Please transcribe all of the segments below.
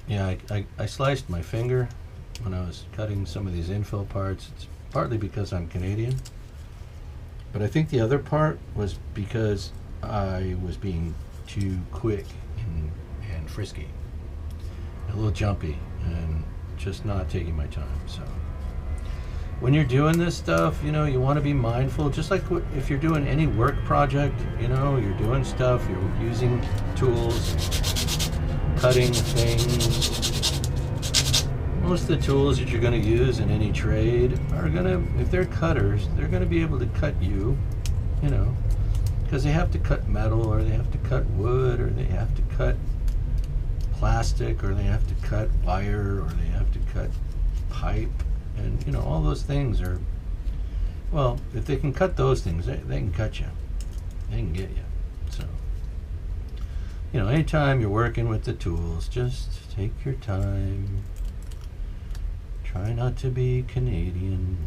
Yeah, I sliced my finger when I was cutting some of these infill parts. It's partly because I'm Canadian, but I think the other part was because I was being too quick and frisky, a little jumpy, and just not taking my time. So when you're doing this stuff, you know, you want to be mindful. Just like if you're doing any work project, you know, you're doing stuff, you're using tools, cutting things. Most of the tools that you're going to use in any trade are going to, if they're cutters, they're going to be able to cut you, you know, because they have to cut metal, or they have to cut wood, or they have to cut plastic, or they have to cut wire, or they have to cut pipe. And, you know, all those things are, well, if they can cut those things, they can cut you. They can get you. So, you know, anytime you're working with the tools, just take your time. Try not to be Canadian.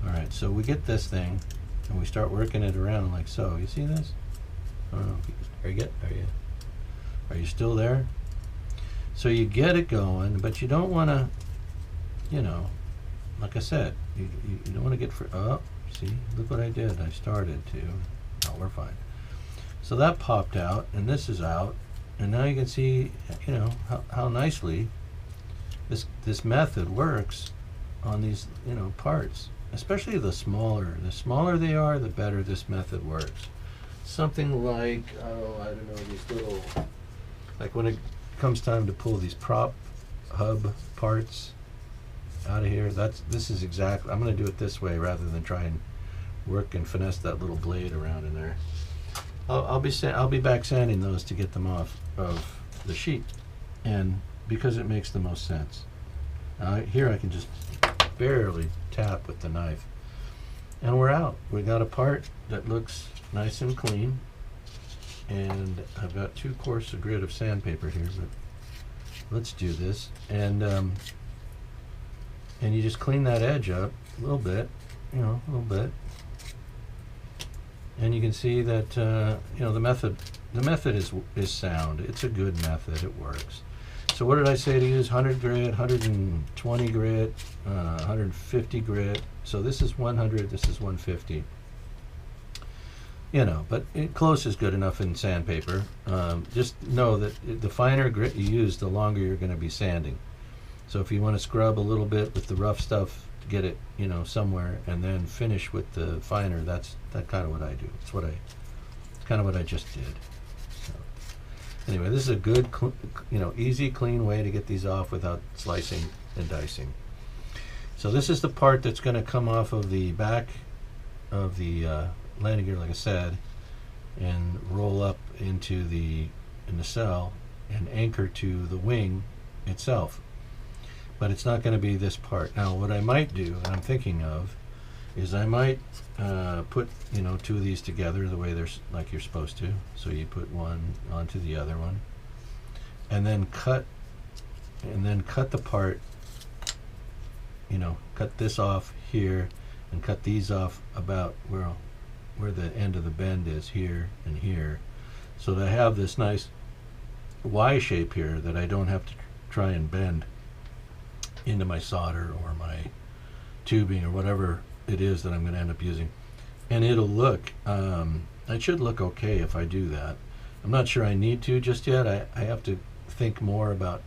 All right, so we get this thing, and we start working it around like so. You see this? I don't know. Are you still there? So you get it going, but you don't want to, you know, like I said, you don't want to get oh, see, look what I did. I started to. Oh, we're fine. So that popped out, and this is out, and now you can see, you know, how nicely this method works on these, you know, parts, especially the smaller. The smaller they are, the better this method works. Something like, oh, I don't know, these little, like when it comes time to pull these prop hub parts out of here, this is exactly, I'm going to do it this way rather than try and work and finesse that little blade around in there. I'll be back sanding those to get them off of the sheet, and because it makes the most sense. Here I can just barely tap with the knife, and we're out. We got a part that looks nice and clean, and I've got 2 course of grit of sandpaper here, but let's do this. And you just clean that edge up a little bit, you know, a little bit, and you can see that you know, the method is sound. It's a good method. It works. So what did I say to use? 100 grit, 120 grit, 150 grit. So this is 100. This is 150. You know, but close is good enough in sandpaper. Just know that the finer grit you use, the longer you're going to be sanding. So if you want to scrub a little bit with the rough stuff to get it, you know, somewhere, and then finish with the finer, that's kind of what I do. It's kind of what I just did. So anyway, this is a good, you know, easy, clean way to get these off without slicing and dicing. So this is the part that's going to come off of the back of the landing gear, like I said, and roll up into the nacelle and anchor to the wing itself. But it's not going to be this part. Now, what I might do, and I'm thinking of, is I might put, you know, 2 of these together the way they're like you're supposed to. So you put one onto the other one, and then cut the part. You know, cut this off here, and cut these off about where the end of the bend is, here and here, so that I have this nice Y shape here that I don't have to try and bend into my solder or my tubing or whatever it is that I'm going to end up using. And it'll look, it should look okay if I do that. I'm not sure I need to just yet. I have to think more about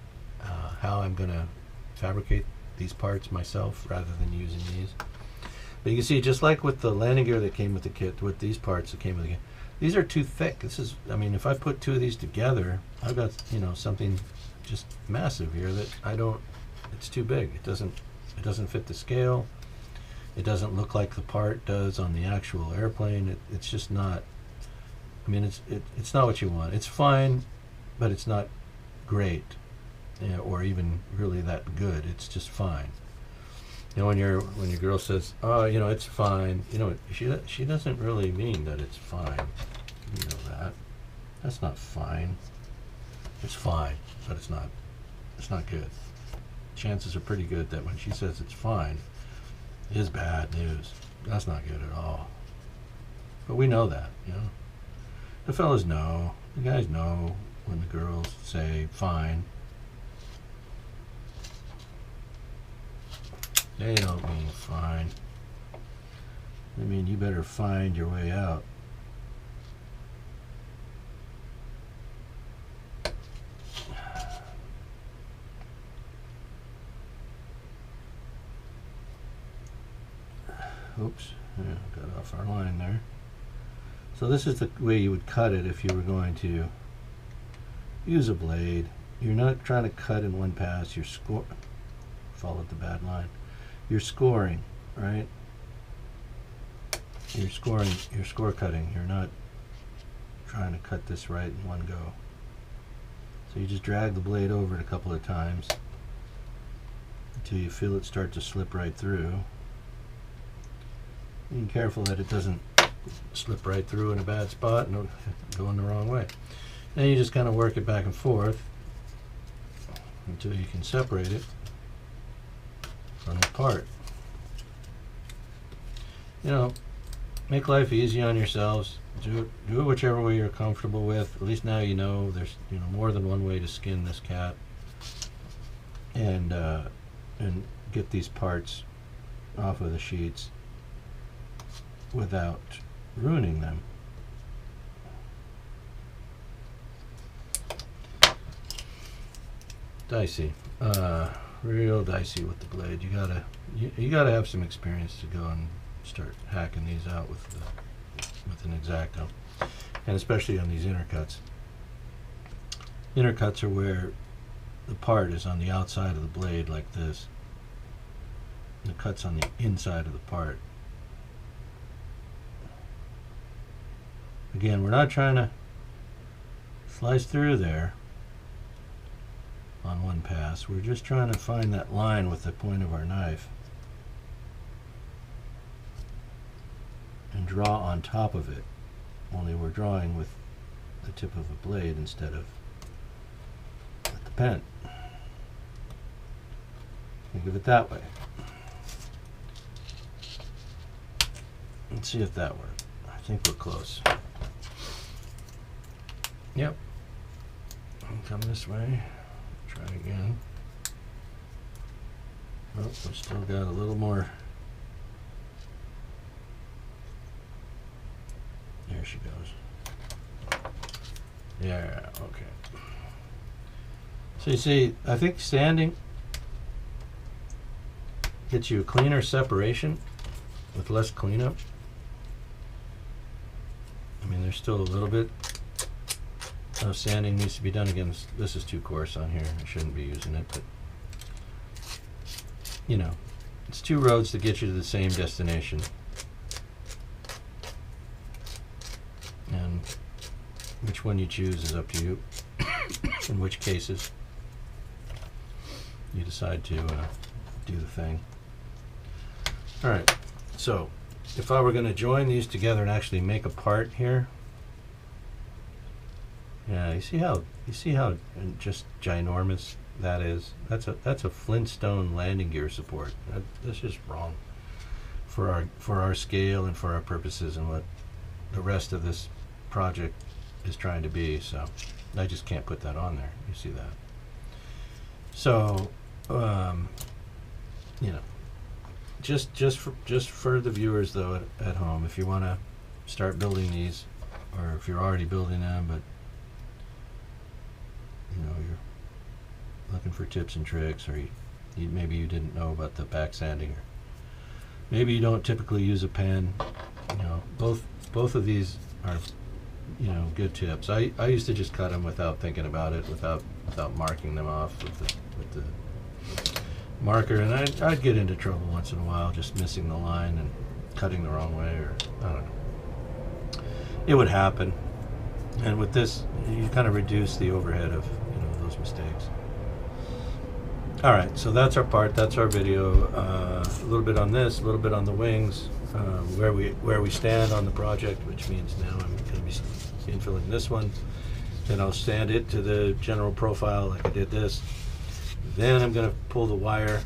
how I'm going to fabricate these parts myself rather than using these. But you can see, just like with the landing gear that came with the kit, with these parts that came with the kit, these are too thick. This is, I mean, if I put 2 of these together, I've got, you know, something just massive here that I don't, it's too big. It doesn't fit the scale. It doesn't look like the part does on the actual airplane. It's just not, I mean, it's not what you want. It's fine, but it's not great, you know, or even really that good. It's just fine. You know, when your girl says, "Oh, you know, it's fine," you know, she doesn't really mean that it's fine. You know that. That's not fine. It's fine, but it's not good. Chances are pretty good that when she says it's fine, it is bad news. That's not good at all. But we know that, you know. The fellas know, the guys know when the girls say fine. They don't mean fine. They mean you better find your way out. Oops, yeah, got off our line there. So this is the way you would cut it if you were going to use a blade. You're not trying to cut in one pass, you're followed the bad line. You're scoring, right? You're scoring, you're score cutting. You're not trying to cut this right in one go. So you just drag the blade over it a couple of times until you feel it start to slip right through. Being careful that it doesn't slip right through in a bad spot and go in the wrong way. Then you just kind of work it back and forth until you can separate it from the part. You know, make life easy on yourselves. Do it whichever way you're comfortable with. At least now you know there's more than one way to skin this cat, and get these parts off of the sheets without ruining them. Dicey, real dicey with the blade. You gotta have some experience to go and start hacking these out with an X-Acto, and especially on these intercuts. Intercuts are where the part is on the outside of the blade like this. The cut's on the inside of the part. Again, we're not trying to slice through there on one pass. We're just trying to find that line with the point of our knife and draw on top of it, only we're drawing with the tip of a blade instead of with the pen. Think of it that way. Let's see if that worked. I think we're close. Yep. Come this way. Try again. Oh, we still got a little more. There she goes. Yeah, okay. So you see, I think sanding gets you a cleaner separation with less cleanup. I mean, there's still a little bit of sanding needs to be done. Again, this is too coarse on here. I shouldn't be using it, but you know, it's two roads to get you to the same destination. And which one you choose is up to you. In which cases you decide to do the thing. All right, so if I were going to join these together and actually make a part here, yeah, you see how just ginormous that is. That's a Flintstone landing gear support. That's just wrong for our scale and for our purposes and what the rest of this project is trying to be. So I just can't put that on there. You see that? So you know, just for the viewers though at home, if you want to start building these, or if you're already building them, but you know, you're looking for tips and tricks, or maybe you didn't know about the back sanding, or maybe you don't typically use a pen. You know, both of these are, you know, good tips. I used to just cut them without thinking about it, without marking them off with the marker, and I'd get into trouble once in a while, just missing the line and cutting the wrong way, or I don't know. It would happen, and with this, you kind of reduce the overhead of those mistakes. All right, so that's our part. That's our video. A little bit on this, a little bit on the wings, where we stand on the project, which means now I'm going to be infilling this one. Then I'll sand it to the general profile like I did this. Then I'm going to pull the wire.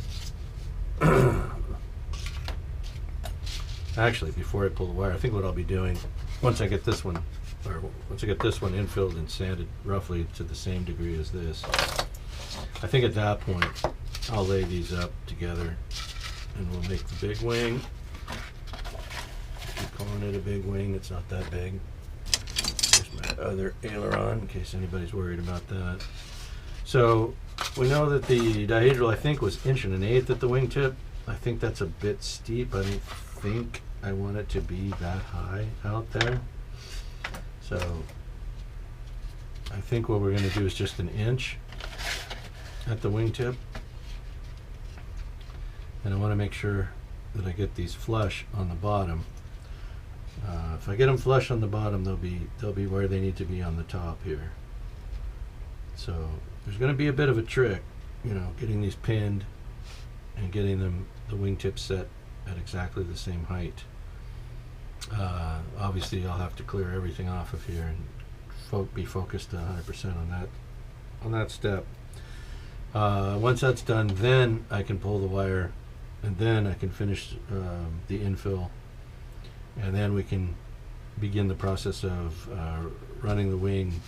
Actually, before I pull the wire, I think what I'll be doing, once I get this one or once I get this one infilled and sanded roughly to the same degree as this, I think at that point I'll lay these up together and we'll make the big wing. Keep calling it a big wing, it's not that big. Here's my other aileron in case anybody's worried about that. So we know that the dihedral I think was 1.125" at the wingtip. I think that's a bit steep. I don't think I want it to be that high out there. So I think what we're going to do is just 1 inch at the wingtip. And I want to make sure that I get these flush on the bottom. If I get them flush on the bottom, they'll be where they need to be on the top here. So there's going to be a bit of a trick, you know, getting these pinned and getting them the wingtip set at exactly the same height. Obviously, I'll have to clear everything off of here and be focused 100% on that step. Once that's done, then I can pull the wire, and then I can finish the infill, and then we can begin the process of running the wing,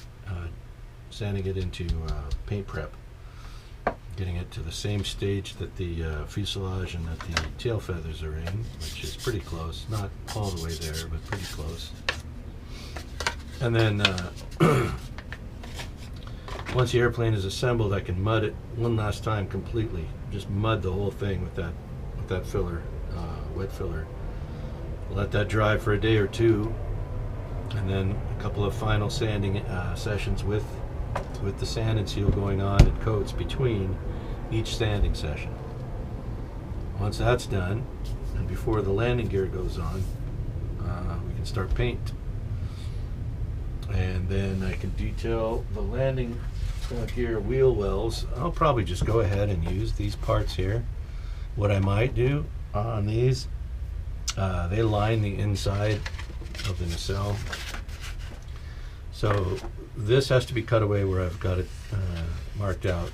sanding it into paint prep, getting it to the same stage that the fuselage and that the tail feathers are in, which is pretty close, not all the way there, but pretty close. And then once the airplane is assembled, I can mud it one last time completely, just mud the whole thing with that filler, wet filler. Let that dry for a day or two, and then a couple of final sanding sessions with the sand and seal going on and coats between each sanding session. Once that's done, and before the landing gear goes on, we can start paint. And then I can detail the landing gear wheel wells. I'll probably just go ahead and use these parts here. What I might do on these, they line the inside of the nacelle. So this has to be cut away where I've got it marked out,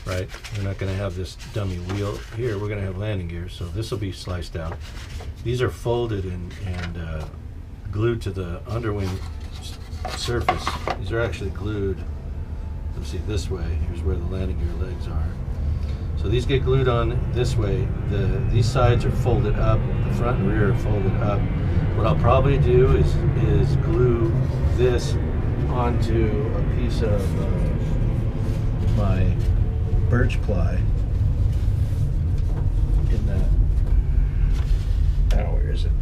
right? We're not going to have this dummy wheel here. We're going to have landing gear, so this will be sliced out. These are folded and glued to the underwing surface. These are actually glued, let's see, this way. Here's where the landing gear legs are. So these get glued on this way. These sides are folded up. The front and rear are folded up. What I'll probably do is glue this onto a piece of my birch ply in that. Oh, where is it?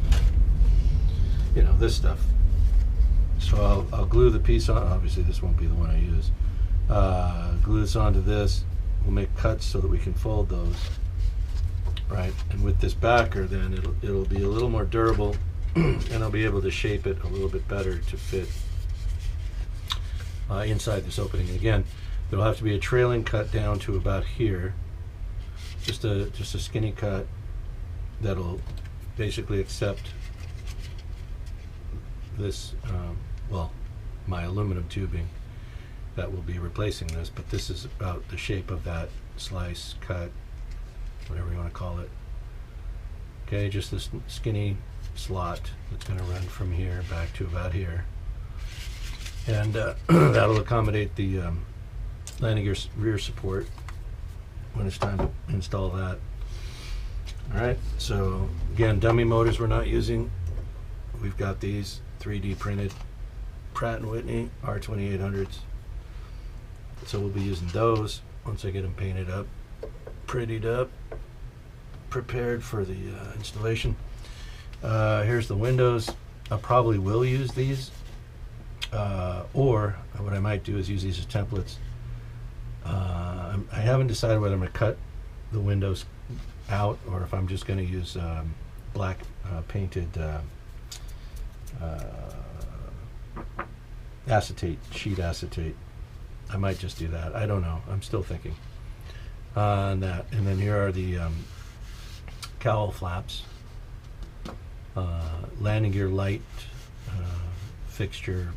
You know, this stuff. So I'll glue the piece on. Obviously, this won't be the one I use. Glue this onto this. We'll make cuts so that we can fold those, right? And with this backer, then it'll be a little more durable, and I'll be able to shape it a little bit better to fit inside this opening. And again, there'll have to be a trailing cut down to about here, just a skinny cut that'll basically accept this, well, my aluminum tubing that will be replacing this, but this is about the shape of that slice, cut, whatever you want to call it. Okay, just this skinny slot that's going to run from here back to about here, and that'll accommodate the landing gear rear support when it's time to install that. All right, so again, dummy motors we're not using. We've got these 3D printed Pratt & Whitney R2800s. So we'll be using those once I get them painted up, prettied up, prepared for the installation. Here's the windows. I probably will use these, or what I might do is use these as templates. I haven't decided whether I'm going to cut the windows out or if I'm just going to use black painted acetate, sheet acetate. I might just do that. I don't know. I'm still thinking on that. And then here are the cowl flaps, landing gear light fixture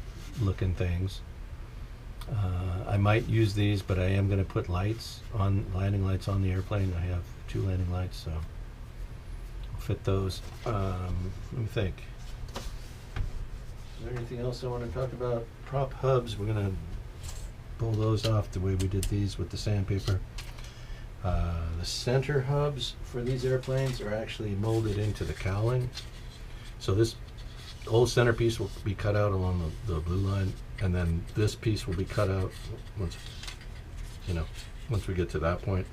looking things. I might use these, but I am going to put landing lights on the airplane. I have 2 landing lights, so I'll fit those. Let me think. there anything else I want to talk about? Prop hubs, we're gonna pull those off the way we did these with the sandpaper. The center hubs for these airplanes are actually molded into the cowling. So this whole centerpiece will be cut out along the blue line, and then this piece will be cut out once, once we get to that point.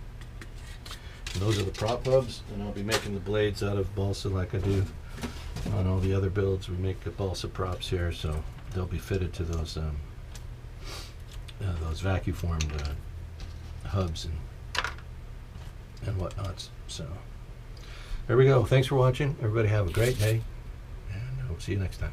And those are the prop hubs, and I'll be making the blades out of balsa like I do on all the other builds. We make the balsa props here, so they'll be fitted to those vacuum formed hubs and whatnots. So there we go. Thanks for watching. Everybody have a great day, and we'll see you next time.